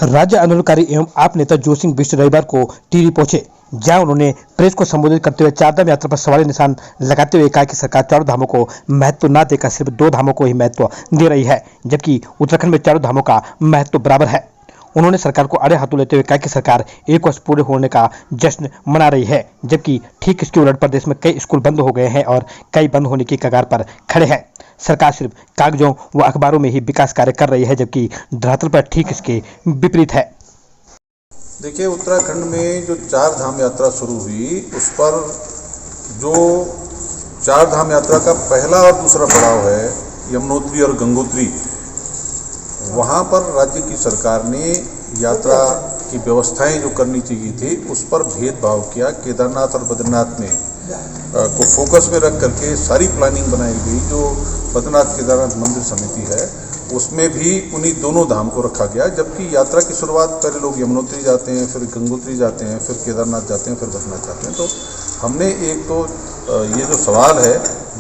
राज्य आंदोलनकारी एवं आप नेता जोशी सिंह बिष्ट रविवार को टिहरी पहुंचे, जहां उन्होंने प्रेस को संबोधित करते हुए चारधाम यात्रा पर सवालिया निशान लगाते हुए कहा कि सरकार चारों धामों को महत्व न देकर सिर्फ 2 धामों को ही महत्व दे रही है, जबकि उत्तराखंड में चारों धामों का महत्व बराबर है। उन्होंने सरकार को आड़े हाथों लेते हुए कहा कि सरकार 1 वर्ष पूरे होने का जश्न मना रही है, जबकि ठीक इसके उलट प्रदेश में कई स्कूल बंद हो गए हैं और कई बंद होने की कगार पर खड़े हैं। सरकार सिर्फ कागजों व अखबारों में ही विकास कार्य कर रही है, जबकि धरातल पर ठीक इसके विपरीत है। देखिए, उत्तराखंड में जो 4 धाम यात्रा शुरू हुई, उस पर जो 4 धाम यात्रा का पहला और दूसरा पड़ाव है यमुनोत्री और गंगोत्री, वहाँ पर राज्य की सरकार ने यात्रा की व्यवस्थाएं जो करनी चाहिए थी उस पर भेदभाव किया। केदारनाथ और बद्रीनाथ में को फोकस में रख करके सारी प्लानिंग बनाई गई। जो बद्रीनाथ केदारनाथ मंदिर समिति है उसमें भी उन्हीं दोनों धाम को रखा गया, जबकि यात्रा की शुरुआत पहले लोग यमुनोत्री जाते हैं, फिर गंगोत्री जाते हैं, फिर केदारनाथ जाते हैं, फिर बद्रीनाथ जाते हैं। तो हमने एक तो ये जो सवाल है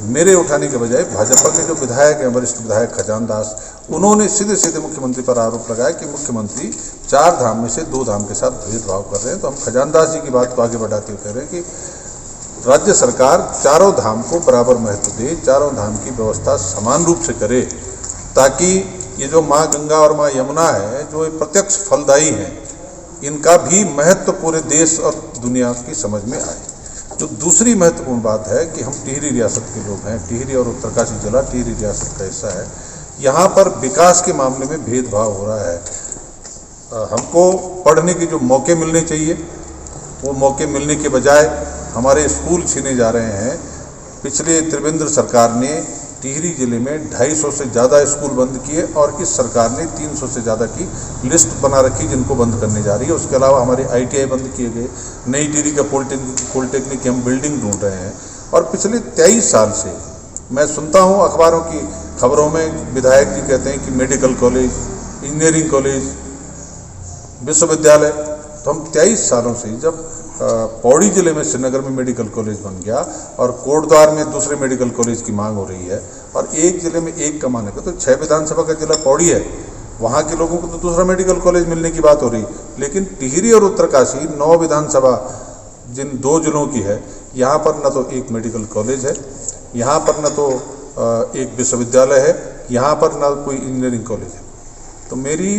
मेरे उठाने के बजाय भाजपा के जो विधायक हैं, वरिष्ठ विधायक खजान दास, उन्होंने सीधे सीधे मुख्यमंत्री पर आरोप लगाया कि मुख्यमंत्री 4 धाम में से 2 धाम के साथ भेदभाव कर रहे हैं। तो हम खजान दास जी की बात को आगे बढ़ाते हुए कह रहे हैं कि राज्य सरकार चारों धाम को बराबर महत्व दे, चारों धाम की व्यवस्था समान रूप से करे, ताकि ये जो माँ गंगा और माँ यमुना है, जो प्रत्यक्ष फलदायी हैं, इनका भी महत्व पूरे देश और दुनिया की समझ में आए। जो दूसरी महत्वपूर्ण बात है कि हम टिहरी रियासत के लोग हैं, टिहरी और उत्तरकाशी जिला टिहरी रियासत का हिस्सा है। यहाँ पर विकास के मामले में भेदभाव हो रहा है। हमको पढ़ने के जो मौके मिलने चाहिए, वो मौके मिलने के बजाय हमारे स्कूल छीने जा रहे हैं। पिछले त्रिवेंद्र सरकार ने टिहरी जिले में 250 से ज़्यादा स्कूल बंद किए और इस सरकार ने 300 से ज़्यादा की लिस्ट बना रखी जिनको बंद करने जा रही है। उसके अलावा हमारे ITI बंद किए गए, नई टिहरी का पॉलिटेक्निक हम बिल्डिंग ढूंढ रहे हैं। और पिछले 23 साल से मैं सुनता हूँ अखबारों की खबरों में विधायक जी कहते हैं कि मेडिकल कॉलेज, इंजीनियरिंग कॉलेज, विश्वविद्यालय। तो हम 23 सालों से, जब पौड़ी जिले में श्रीनगर में मेडिकल कॉलेज बन गया और कोटद्वार में दूसरे मेडिकल कॉलेज की मांग हो रही है और एक जिले में एक कमाने का, तो 6 विधानसभा का जिला पौड़ी है, वहाँ के लोगों को तो दूसरा मेडिकल कॉलेज मिलने की बात हो रही। लेकिन टिहरी और उत्तरकाशी 9 विधानसभा जिन 2 जिलों की है, यहाँ पर न तो एक मेडिकल कॉलेज है, यहाँ पर न तो एक विश्वविद्यालय है, यहाँ पर न कोई इंजीनियरिंग कॉलेज है। तो मेरी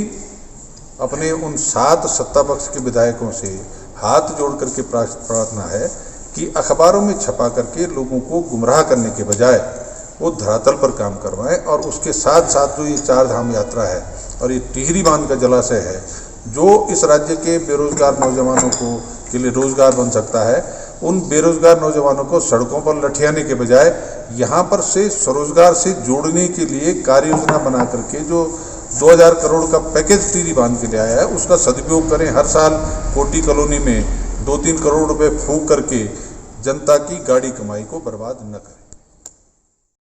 अपने उन 7 सत्ता पक्ष के विधायकों से हाथ जोड़ करके प्रार्थना है कि अखबारों में छपा करके लोगों को गुमराह करने के बजाय वो धरातल पर काम करवाएं। और उसके साथ साथ जो ये 4 धाम यात्रा है और ये टिहरी बांध का जलाशय है, जो इस राज्य के बेरोजगार नौजवानों को के लिए रोजगार बन सकता है, उन बेरोजगार नौजवानों को सड़कों पर लठियाने के बजाय यहाँ पर से स्वरोजगार से जोड़ने के लिए कार्य योजना बना करके जो 2000 करोड़ का पैकेज टिहरी बांध के ले आया है, उसका सदुपयोग करें। हर साल कोटी कॉलोनी में 2-3 करोड़ रुपए फूंक करके जनता की गाड़ी कमाई को बर्बाद न करें।